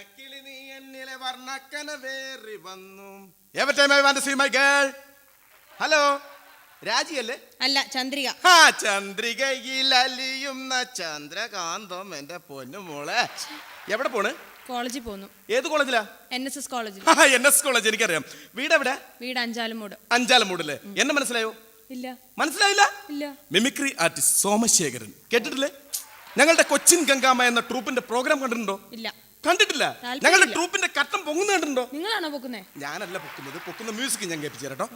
വർണ്ണക്കിളി നീ എന്നിലെ വർണ്ണക്കനവേറി വന്നു. Every time I want to see my girl. Hello, രാജിയല്ലേ? അല്ല, ചന്ദ്രിക. ചന്ദ്രികയിൽ അലിയുന്ന ചന്ദ്രകാന്തം എന്റെ പൊന്നു മോളെ. എവിടെ പോണ്? കോളേജിൽ പോന്നു. ഏത് കോളേജിലാ? NSS കോളേജിൽ. NS കോളേജ് എനിക്കറിയാം. വീട് എവിടെ? വീട് അഞ്ചാലുമൂട്. അഞ്ചാലുമൂടല്ലേ? എന്നെ മനസ്സിലായോ? ഇല്ല. മനസ്സിലായില്ല? ഇല്ല. മിമിക്രി ആർട്ടിസ്റ്റ് സോമശേഖരൻ കേട്ടിട്ടില്ലേ? ഞങ്ങളുടെ കൊച്ചിൻ ഗംഗാമ എന്ന ട്രൂപ്പിന്റെ പ്രോഗ്രാം കണ്ടിട്ടുണ്ടോ? ഇല്ല. കണ്ടിട്ടില്ല. ഞങ്ങളുടെ ട്രൂപ്പിന്റെ കട്ടം പൊങ്ങുന്ന കണ്ടിട്ടുണ്ടോ? നിങ്ങളാണോ പൊക്കുന്നേ? ഞാനല്ല പൊക്കുന്നത്. പൊക്കുന്ന മ്യൂസിക് ഞാൻ കേൾപ്പിച്ചു തരാട്ടോ.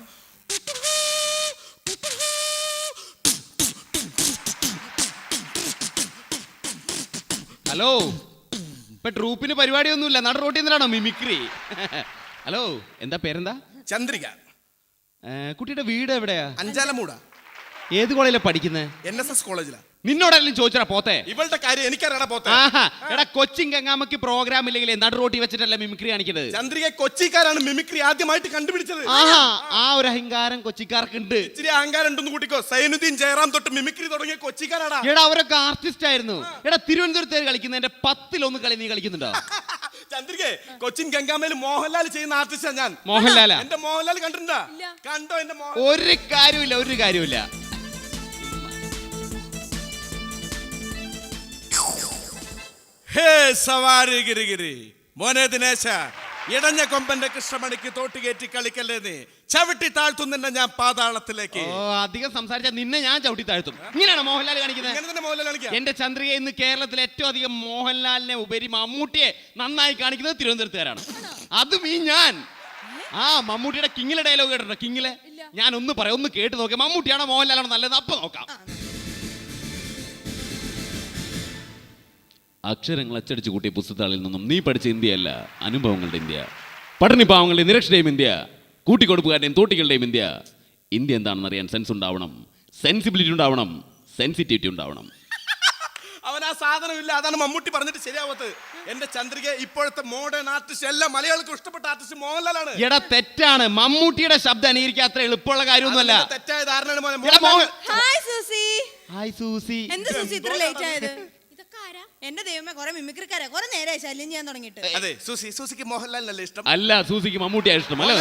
ഹലോ, ഇപ്പൊ ട്രൂപ്പിന് പരിപാടിയൊന്നുമില്ല, നട റോട്ടിൽ നിന്നാണോ മിമിക്രി? ഹലോ, എന്താ പേരെന്താ? ചന്ദ്രിക. കുട്ടിയുടെ വീട് എവിടെയാ? അഞ്ചാലമൂടാ. ഏത് കോളേജിലാണ് പഠിക്കുന്നത്? NSS കോളേജിലാ. നിന്നോടെല്ലാം ചോദിച്ചാ പോത്തെ? ഇവളുടെ കാര്യം എനിക്കറിയാടാ പോത്തെ. എടാ, കൊച്ചിൻ ഗംഗാമക്ക് പ്രോഗ്രാം ഇല്ലെങ്കിൽ നട റോട്ടി വെച്ചിട്ടല്ല മിമിക്രി കാണിക്കുന്നത്. ചന്ദ്രിക കൊച്ചിക്കാരാണ് മിമിക്രി ആദ്യമായിട്ട് കണ്ടുപിടിച്ചത്. ആ ഒരു അഹങ്കാരം കൊച്ചിക്കാർക്കുണ്ട്. ഇച്ചിരി അഹങ്കാരം ഉണ്ടെന്ന് കൂട്ടിക്കോ. സൈനുദ്ദീൻ ജയറാം തൊട്ട് മിമിക്രി തുടങ്ങിയ കൊച്ചിക്കാരാടാ. എടാ, അവരൊക്കെ ആർട്ടിസ്റ്റ് ആയിരുന്നു. എടാ, തിരുവനന്തപുരത്ത് കളിക്കുന്നതിന്റെ 10 കളി നീ കളിക്കുന്നുണ്ടോ? ചന്ദ്രികെ, കൊച്ചിൻ ഗംഗാമയിൽ മോഹൻലാൽ ചെയ്യുന്ന ആർട്ടിസ്റ്റാ ഞാൻ. മോഹൻലാലാ? എന്റെ മോഹൻലാൽ കണ്ടിട്ടുണ്ടാ? കണ്ടോ എന്റെ മോഹൻലാൽ? ഒരു കാര്യമില്ല. ഹേ സവാരി ഗിരിഗിരി മോനെ ദിനേശ, ഇടഞ്ഞ കൊമ്പന്റെ കൃഷ്ണമണിക്ക് തോട്ടുകയറ്റി കളിക്കല്ലേ നീ. ചവിട്ടി താഴ്ത്തുന്ന ഞാൻ പാതാളത്തിലേക്ക്. അധികം സംസാരിച്ചാൽ നിന്നെ ഞാൻ ചവിട്ടി താഴ്ത്തും. ഇങ്ങനെയാണ് മോഹൻലാൽ കാണിക്കുന്നത്. എന്റെ ചന്ദ്രിക ഇന്ന് കേരളത്തിൽ ഏറ്റവും അധികം മോഹൻലാലിനെ ഉപരി മമ്മൂട്ടിയെ നന്നായി കാണിക്കുന്നത് തിരുവനന്തപുരത്തുകാരാണ്. അതും ഞാൻ. മമ്മൂട്ടിയുടെ കിങ്ങിലെ ഡയലോഗ് കേട്ടോ? കിങ്ങിലെ ഞാൻ ഒന്ന് പറയാം, ഒന്ന് കേട്ട് നോക്കാം. മമ്മൂട്ടിയാണോ മോഹൻലാലാണോ നല്ലത്? അപ്പൊ നോക്കാം. അക്ഷരങ്ങൾ അച്ചടിച്ചു കൂട്ടിയ പുസ്തകത്താളിൽ നിന്നും നീ പഠിച്ച ഇന്ത്യയല്ല, അനുഭവങ്ങളുടെ ഇന്ത്യ. പഠന പാവങ്ങളുടെയും നിരക്ഷരുടെയും ഇന്ത്യ, കൂട്ടിക്കൊടുപ്പുകാരുടെയും തോട്ടികളുടെയും ഇന്ത്യ. ഇന്ത്യ എന്താണെന്ന് അറിയാൻ സെൻസ് ഉണ്ടാവണം, സെൻസിബിലിറ്റി ഉണ്ടാവണം, സെൻസിറ്റിവിറ്റി ഉണ്ടാവണം. അവൻ ആ സാധനമില്ല. അതാണ് മമ്മൂട്ടി പറഞ്ഞിട്ട് ശരിയാവത്ത്. എന്റെ ചന്ദ്രിക ഇപ്പോഴത്തെ മോഡേൺ ആർട്ടിസ്റ്റ്, എല്ലാ മലയാളികൾക്കും ഇഷ്ടപ്പെട്ട ആർട്ടിസ്റ്റ് മോഹൻലാലാണ്. എടാ, തെറ്റാണ്. മമ്മൂട്ടിയുടെ ശബ്ദം അനുകരിക്കാൻ അത്ര എളുപ്പമുള്ള കാര്യമൊന്നുമല്ല. തെറ്റായ ധാരണയാണ് മോനെ. Hi Susie. Hi Susie. എന്താ സൂസി ഇത്ര ലേറ്റ് ആയത്? എന്റെ ദൈവമേ, കുറെ മിമിക്രിക്കാരാ. കുറെ നേരമായി ശല്യം ചെയ്യാൻ തുടങ്ങിയിട്ട്. അതെ, സൂസിക്ക് മോഹൻലാലിനല്ലേ ഇഷ്ടം? അല്ല, സൂസിക്ക് മമ്മൂട്ടിയാ ഇഷ്ടം. അല്ല,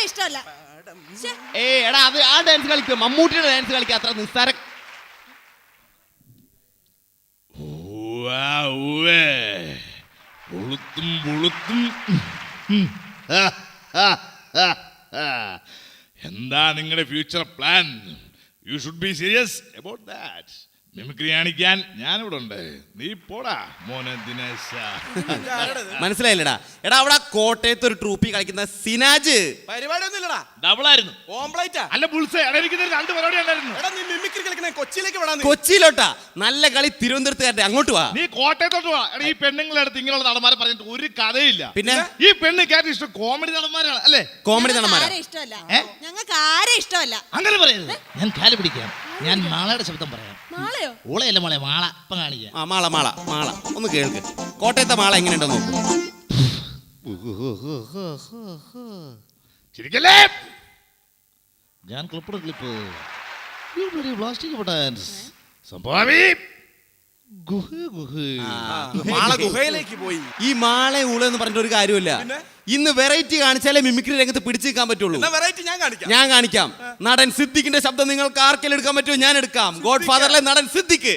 ഇഷ്ടമല്ല. എടാ, അത് ആ ഡാൻസ് കളിക്കുക. മമ്മൂട്ടിയുടെ ഡാൻസ് കളിക്കുക അത്ര നിസ്സാര. എന്താ നിങ്ങളുടെ future plan? You should be serious about that. Mimicry കാണിക്കാൻ ഞാനിവിടെ ഉണ്ട്. നീ പോടാ മോനെ ദിനേശ. മനസ്സിലായില്ലടാ? എടാ, അവിടെ കോട്ടയത്ത് ഒരു ട്രൂപ്പി കളിക്കുന്ന സിനാജ്. പരിപാടി ഒന്നുമില്ലടാ, ഡബിളായിരുന്നു. ഓംപ്ലൈറ്റാ. അല്ല, ബുൾസേ. എനിക്ക് 2 പരിപാടി ഉണ്ടായിരുന്നു. എടാ, നീ മിമിക്രി കളിക്കണേ കൊച്ചിയിലേക്ക് വിടാ. കൊച്ചിയിലോട്ടാ? നല്ല കളി തിരുവനന്തപുരത്തുകാരുടെ. അങ്ങോട്ട് വാ. നീ കോട്ടയത്തോട്ട് വാ. എടാ, ഈ പെണ്ണുങ്ങളുടെ അടുത്ത് ഇങ്ങനെയുള്ള നടന്മാരെ പറഞ്ഞിട്ട് ഒരു കഥയില്ല. പിന്നെ ഈ പെണ്ണ് കേട്ട ഇഷ്ടം കോമഡി നടന്മാരാണ് അല്ലേ? കോമഡി നടന്മാരാ ഇഷ്ടമല്ല. ഞങ്ങൾക്ക് ആരെ ഇഷ്ടമല്ല. അങ്ങനെ പറയരുത്. ഞാൻ കാല് പിടിക്കാം. ഞാൻ മാളയുടെ ശബ്ദം പറയാം. മാളയോ? ഓളയല്ല മോളെ, മാള. ഇപ്പം കാണിക്കാം. മാള ഒന്ന് കേൾക്ക്. കോട്ടയത്തെ മാള എങ്ങനെയുണ്ടോ നോക്കൂ. ശരിക്കല്ലേ? ഞാൻ ക്ലിപ്പ് പ്ലാസ്റ്റിക് പൊട്ടാൻസ് സംഭവി മാള ഗുഹയിലേക്ക് പോയി. ഈ മാളെ ഊള എന്ന് പറഞ്ഞിട്ട് ഒരു കാര്യമില്ല. ഇന്ന് വെറൈറ്റി കാണിച്ചാലേ മിമിക്രി രംഗത്ത് പിടിച്ചു നിൽക്കാൻ പറ്റുള്ളൂ. ഞാൻ കാണിക്കാം. നടൻ സിദ്ദിഖിന്റെ ശബ്ദം നിങ്ങൾക്ക് ആർക്കെങ്കിലും എടുക്കാൻ പറ്റുമോ? ഞാൻ എടുക്കാം. ഗോഡ് ഫാദറിലെ നടൻ സിദ്ദിഖ്.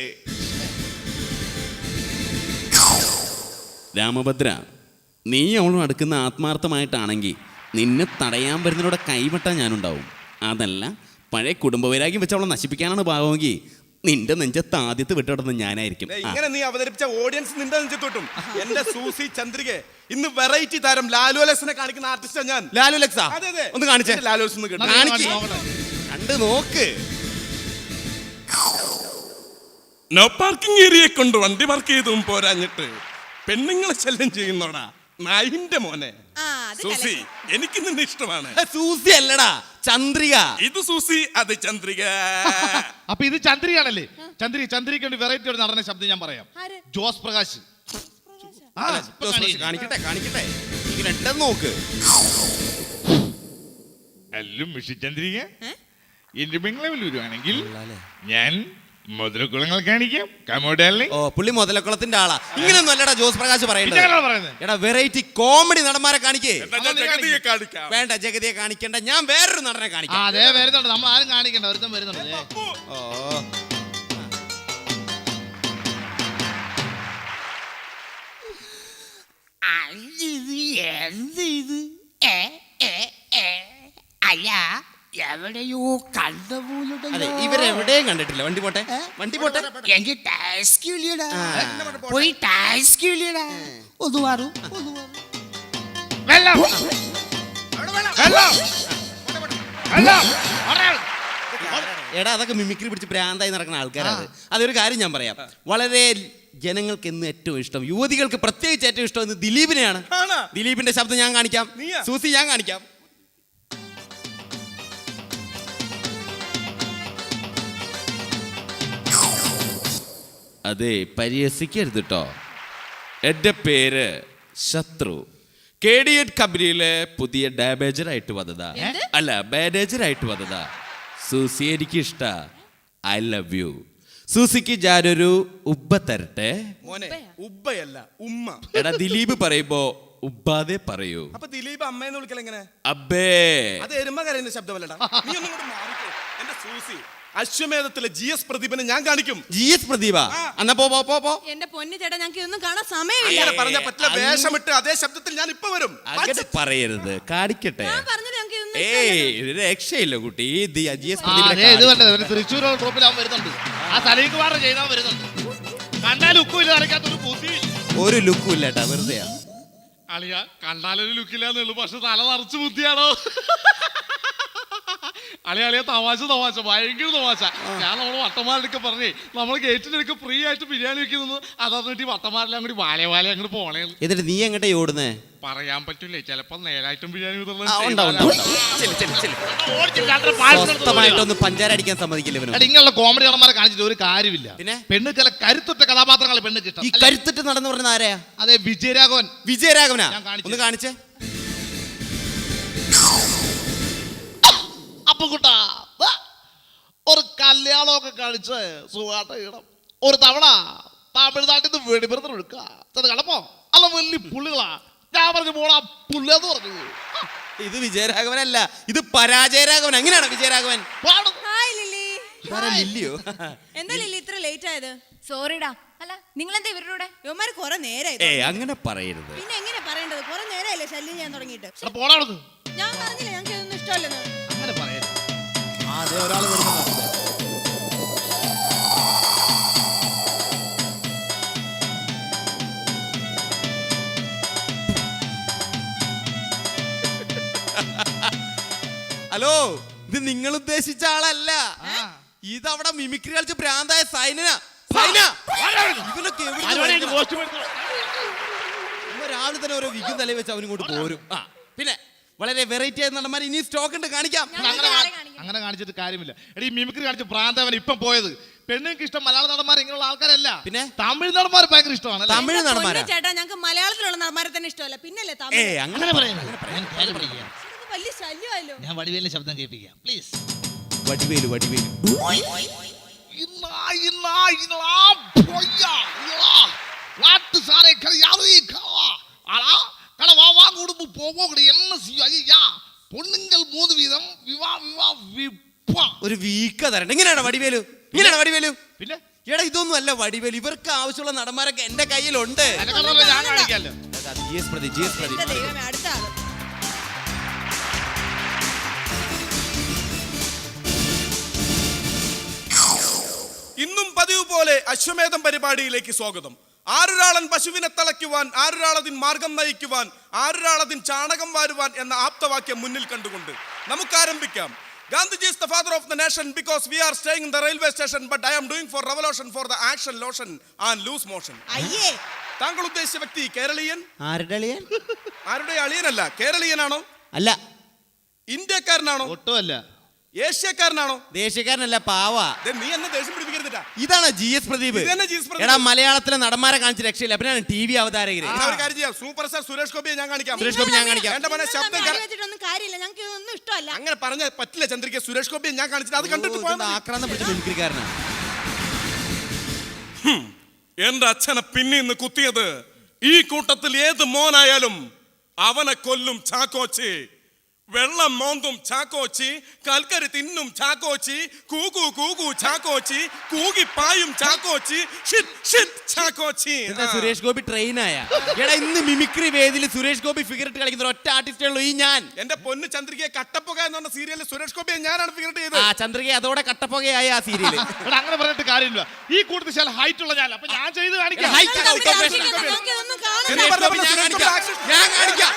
രാമഭദ്ര, നീ അവളും അടുക്കുന്ന ആത്മാർത്ഥമായിട്ടാണെങ്കിൽ നിന്നെ തടയാൻ വരുന്നതിലൂടെ കൈവെട്ടാൻ ഞാനുണ്ടാവും. അതല്ല, പഴയ കുടുംബവൈരാഗ്യം വെച്ച് അവളെ നശിപ്പിക്കാനാണ് ഭാവമെങ്കിൽ നിന്റെ നെഞ്ചത്ത് ആദ്യത്തെ വിട്ടോടുന്നത് ഞാനായിരിക്കും. ഇങ്ങനെ നീ അവതരിപ്പിച്ച ഓഡിയൻസ് നിന്റെ നെഞ്ചത്തോട്ടും. എന്റെ സൂസി ചന്ദ്രിക ഇന്ന് വെറൈറ്റി താരം ലാലുലക്സിനെ കാണിക്കുന്ന ആർട്ടിസ്റ്റാ ഞാൻ. ലാലുലക്സാ? ഒന്ന് കാണിച്ചേ. ലാലുലക്സ് ഒന്ന് കണ്ട് നോക്ക്. നോ പാർക്കിംഗ് ഏരിയ കൊണ്ട് വണ്ടി പാർക്ക് ചെയ്തും പോരാഞ്ഞിട്ട് പെണ്ണുങ്ങളെ ശല്യം ചെയ്യുന്നോടാ നായിന്റെ മോനെ. സൂസി, എനിക്ക് നിന്നെ ഇഷ്ടമാണ്. സൂസി അല്ലടാ, ചന്ദ്രിക. ഇത് സൂസി, അത് ചന്ദ്രിക. അപ്പൊ ഇത് ചന്ദ്രികയാണല്ലേ? ചന്ദ്രികയ്ക്ക് വേണ്ടി വെറൈറ്റി ഒരു നടന്ന ശബ്ദം ഞാൻ പറയാം. ജോസ് പ്രകാശ്. കാണിക്കട്ടെ. ഇങ്ങനെ നോക്ക്. എല്ലാം മിഷി ചന്ദ്രിക എന്റെ ബംഗ്ലാവിൽ വരുവാണെങ്കിൽ ഞാൻ മുതലക്കുളങ്ങൾ കാണിക്കാം. Come on, darling. ഓ പുള്ളി മുതലക്കുളത്തിന്റെ ആളാ. ഇങ്ങനെയൊന്നും അല്ലടാ ജോസ് പ്രകാശ് ഇതാണോ പറയേണ്ടത്. പറയുന്നത്? എടാ വെറൈറ്റി കോമഡി നടന്മാരെ കാണിക്കേ. എന്നാ ഞാൻ ജഗതിയെ കാണിക്കാം. വേണ്ട ജഗതിയെ കാണിക്കണ്ട, ഞാൻ വേറൊരു നടനെ ആ കാണിക്കാം. അതെ വരുന്നുണ്ട്, നമ്മൾ ആരും കാണിക്കണ്ട, ഒരുത്തം വരുന്നുണ്ട് ദേ. ഓ അല്ല എവിടെയോ കണ്ട അതെ പോലുണ്ടല്ലോ. ഇവരെവിടെയും കണ്ടിട്ടില്ല. വണ്ടി പോട്ടെ, വണ്ടി പോട്ടെ. എനിക്ക് ടാസ്ക് ഇല്ലടാ, പോയി ടാസ്ക് ഇല്ലടാ. ഒന്ന് മാറൂ, ഒന്ന് മാറൂ. വെള്ളം. വെള്ളം. വെള്ളം. എടാ അതൊക്കെ മിമിക്രി പിടിച്ച് ഭ്രാന്തായി നടക്കുന്ന ആൾക്കാരാണ്. അതൊരു കാര്യം ഞാൻ പറയാം, വളരെ ജനങ്ങൾക്ക് എന്ന് ഏറ്റവും ഇഷ്ടം, യുവതികൾക്ക് പ്രത്യേകിച്ച് ഏറ്റവും ഇഷ്ടം എന്ന് ദിലീപിനെയാണ്. ആണോ? ദിലീപിന്റെ ശബ്ദം ഞാൻ കാണിക്കാം. നീയാ? സൂസി ഞാൻ കാണിക്കാം. അതെ പരിഹസിക്കരുത് കേട്ടോ. എൻ്റെ പേര് ശത്രു. KDN കമ്പനിയിലെ പുതിയ ഡാമേജറായിട്ട് വന്നതാ. അല്ല മാനേജറായിട്ട് വന്നതാ. സൂസി എനിക്ക് ഇഷ്ട. I love you. സൂസിക്ക് ഞാനൊരു ഉബ്ബ തരട്ടെ. മോനെ ഉബ്ബയല്ല ഉമ്മ. എടാ ദിലീപ് പറയുമ്പോ ഉബ്ബാതെ പറയൂ. അപ്പൊ ദിലീപ് അമ്മയെന്ന് വിളിക്കൽ എങ്ങനെ? അബ്ബേ. അത് എരുമ കരയുന്ന ശബ്ദമല്ലടാ. നീ ഒന്നും കൂടെ മാറിക്കോ. എന്റെ സൂസി അശ്വമേധത്തിലെ GS പ്രദീപനെ ഞാൻ കാണിക്കും. GS പ്രദീപ എന്നാ പോ പോ പോ പോ. എന്റെ പൊന്നു ചേട്ടാ ഞങ്ങൾക്ക് ഇതൊന്നും കാണാൻ സമയമില്ല. അങ്ങനെ പറഞ്ഞാ പറ്റില്ല. വേഷമിട്ട് അതേ ശബ്ദത്തിൽ ഞാൻ ഇപ്പൊ വരും. അങ്ങനെ പറയരുത്, കാണിക്കട്ടെ. ഞാൻ പറഞ്ഞത് ഞങ്ങൾക്ക് ഇതൊന്നും ഏയ് ഇത് രക്ഷയില്ല കുട്ടി. GS ആ, ദേ ഇത് കണ്ടത് തൃശ്ശൂർ ട്രോപ്പിലാവും വരുന്നുണ്ട്. ആ സലീംകുമാർ ചെയ്താൽ വരുന്നുണ്ട്. കണ്ടാൽ ഉക്കുമില്ല, അറിയാത്തൊരു ബുദ്ധി. ഒരു ലുക്കും ഇല്ല കേട്ടാ, വെറുതെയാ. അളിയ കണ്ടാലൊരു ലുക്കില്ലാന്നുള്ളു, പക്ഷെ തല നിറച്ച് ബുദ്ധിയാണോ? അളിയ തമാശ ഭയങ്കര തമാശ. ഞാൻ നമ്മള് വട്ടന്മാരുടെ പറഞ്ഞേ നമ്മൾ ഗേറ്റിനടുക്ക് ഫ്രീ ആയിട്ട് ബിരിയാണി വെക്കുന്നു. അതാന്നിട്ട് വട്ടന്മാരെല്ലാം കൂടി വാല അങ്ങോട്ട് പോണേ. എന്നിട്ട് നീ എങ്ങോട്ടാ ഓടുന്നേ? പറയാൻ പറ്റൂലേ, ചിലപ്പോ നേരായിട്ടും ബിരിയാണി സ്വസ്ഥമായിട്ടൊന്ന് പഞ്ചാര അടിക്കാൻ സമ്മതിക്കില്ല ഇവന്. എടാ, ഇങ്ങനെയുള്ള കോമഡി നടന്മാരെ കാണിച്ചിട്ട് ഒരു കാര്യമില്ല. പിന്നെ? പെണ്ണുക്കളെ കരുത്തുറ്റ കഥാപാത്രങ്ങൾ പെണ്ണുക്ക് ഇഷ്ടം. ഈ കരുത്തിട്ട് നടന്നു പറഞ്ഞ ആരെയാ? അതെ വിജയരാഘവൻ. വിജയരാഘവനാ? ഞാൻ കാണിച്ചു ഒന്ന് കാണിച്ചേ. അപ്പൊ കൂട്ടാ ഒരു കല്യാണമൊക്കെ കഴിച്ച് സുഖാട്ട ഇടം ഒരു തവണ തമിഴ്നാട്ടിൽ നിന്ന് വെടിമരുന്ന് ഒഴുക്കുക കടപ്പോ അല്ല വലിയ പുള്ളികളാ. ഞാൻ പറഞ്ഞു പോണാ പുള്ളെന്ന് പറഞ്ഞു. ഇത് വിജയരാഘവനല്ല, ഇത് പരാജയരാഘവൻ. എങ്ങനെയാണ് വിജയരാഘവൻ? പാടും. Hi Lily. ലില്ലിയോ? എന്താ ലില്ലി ഇത്ര ലേറ്റ് ആയത്? സോറിടാ. അല്ല നിങ്ങൾ എന്താ ഇവരുടെ ഇവന്മാര് കുറെ നേരായി. അങ്ങനെ പറയരുത്. പിന്നെ എങ്ങനെ പറയേണ്ടത്? കുറെ നേരമല്ലേ ശല്യം ചെയ്യാൻ തുടങ്ങിയിട്ട്. എടാ, പോടാ അവിടുന്ന്. ഞാൻ പറഞ്ഞില്ല ഞങ്ങൾക്ക് ഇതൊന്നും ഇഷ്ടമല്ലെന്ന്. അങ്ങനെ പറയരുത്. അതെ ഒരാൾ വരുന്നുണ്ട്. ഹലോ, ഇത് നിങ്ങൾ ഉദ്ദേശിച്ച ആളല്ല. ഇതവിടെ മിമിക്രി കളിച്ച് ഭ്രാന്തായ സൈനനാ. ഇവനൊക്കെ രാവിലെ തന്നെ ഓരോ വിക്കും തലയിൽ വെച്ച് അവനിങ്ങോട്ട് പോരും. പിന്നെ വളരെ വെറൈറ്റി ആയ നടന്മാർ ഇനി സ്റ്റോക്ക് ഉണ്ട്, കാണിക്കാം. അങ്ങനെ കാണിച്ചിട്ട് കാര്യമില്ല. എടീ മിമിക്രി കാണിച്ച് ഭ്രാന്തവൻ ഇപ്പം പോയത്. പെണ്ണുങ്ങൾക്ക് ഇഷ്ടം മലയാള നടന്മാർ ഇങ്ങനെയുള്ള ആൾക്കാരല്ല, പിന്നെ തമിഴ് നടന്മാർ ഭയങ്കര ഇഷ്ടമാണ്. തമിഴ് നടന്മാരാ. ചേട്ടാ ഞങ്ങൾക്ക് മലയാളത്തിലുള്ള നടന്മാരെ തന്നെ ഇഷ്ടമല്ല, പിന്നല്ലേ തമിഴ്. അങ്ങനെ പറയുന്നത് ഞാൻ കാര്യം പഠിക്കാം. ഇത് വലിയ ശല്യമല്ലോ. ഞാൻ വടിവേലിന്റെ ശബ്ദം കേൾപ്പിക്കാം പ്ലീസ്. വടിവേലു பொண்ணுங்கள் 3 வீதம் ഒരു വീക്ക തരണ്ട. ഇങ്ങനെയാണ് വടിവേലു? പിന്നെ എടാ ഇതൊന്നും അല്ല വടിവേലു. ഇവർക്ക് ആവശ്യമുള്ള നടന്മാരൊക്കെ എന്റെ കയ്യിലുണ്ട്. ഞാൻ കാണിക്കാമല്ലോ. GS പ്രദീപ്. എന്റെ ദൈവമേ, അടുത്ത ആള്. ഇന്നും പതിവ് പോലെ അശ്വമേധം പരിപാടിയിലേക്ക് സ്വാഗതം. ആരൊരാളൻ പശുവിനെ തളയ്ക്കുവാൻ, ആരൊരാളതിൻ മാർഗം നയിക്കുവാൻ, ആരൊരാളതിൻ ചാണകം വാരുവാൻ എന്ന ആപ്തവാക്യം മുന്നിൽ കണ്ടുകൊണ്ട് നമുക്ക് ആരംഭിക്കാം. Gandhiji is the father of the nation because we are staying in the railway station, but I am doing for revolution for the action, lotion and loose motion. അയ്യേ, താങ്കൾ ഉദ്ദേശിച്ച വ്യക്തി കേരളീയൻ? ആരുടെ അളിയൻ? ആരുടെ അളിയനല്ല. കേരളീയനാണോ? അല്ല. ഇന്ത്യക്കാരനാണോ? ഒട്ടുമല്ല. ഏഷ്യക്കാരനാണോ? ദേശക്കാരനല്ല, പാവാ. നീ എന്നെ ദേഷ്യം പിടിപ്പിക്കരുതിട്ടാ. ഇതാണ് GS പ്രദീപ്. എടാ മലയാളത്തിലെ നടന്മാരെ കാണിച്ച് രക്ഷയില്ല, പിന്നെ TV അവതാരകര്. ഒരു കാര്യം ചെയ്യാം, സൂപ്പർ സ്റ്റാർ സുരേഷ് ഗോപിയെ ഞാൻ കാണിക്കാം. എന്റെ മോനെ ശബ്ദം വെച്ചിട്ടൊന്നും കാര്യമില്ല, ഞങ്ങൾക്ക് ഇതൊന്നും ഇഷ്ടമല്ല. അങ്ങനെ പറഞ്ഞ പറ്റില്ല ചന്ദ്രിക. സുരേഷ് ഗോപിയെ ഞാൻ കാണിച്ചിട്ട് അത് കണ്ടിട്ട് പോകാം. ആക്രാന്തം പിടിച്ച മിമിക്രിക്കാരനാണ്. എന്റെ അച്ഛനെ പിന്നീന്ന് കുത്തിയത് ഈ കൂട്ടത്തിൽ ഏത് മോനായാലും അവനെ കൊല്ലും ചാക്കോച്ചി. വെള്ളം മോന്തും ചാക്കോച്ചി, കൽക്കരി തിന്നും ചാക്കോച്ചി, കൂകു കൂകു ചാക്കോച്ചി, കൂകി പായും ചാക്കോച്ചി, ഷിറ്റ് ഷിറ്റ് ചാക്കോച്ചി. എന്താ സുരേഷ് ഗോപി ട്രെയിനായ? എടാ ഇന്ന് മിമിക്രി വേദിയിൽ സുരേഷ് ഗോപി ഫിഗർ ഇട്ട് കളിക്കുന്ന ഒറ്റ ആർട്ടിസ്റ്റേ ഉള്ളൂ ഈ ഞാൻ. എന്റെ പൊന്ന് ചന്ദ്രികയെ കട്ടപ്പുക എന്ന് പറഞ്ഞ സീരിയലിൽ സുരേഷ് ഗോപിയെ ഞാനാണ് ഫിഗർ ചെയ്തത്. ആ ചന്ദ്രിക അതോടെ കട്ടപ്പുകയായ ആ സീരിയല്. എടാ അങ്ങനെ പറഞ്ഞിട്ട് കാര്യമില്ല. ഈ കൂട്ടത്തിൽ ചില ഹൈറ്റ് ഉള്ള ഞാൻ, അപ്പൊ ഞാൻ ചെയ്ത് കാണിക്കാം. ഹൈറ്റ് നോക്കി, അതൊന്നും കാണണ്ട. സുരേഷ് ഗോപി ഞാൻ കാണിക്കാം.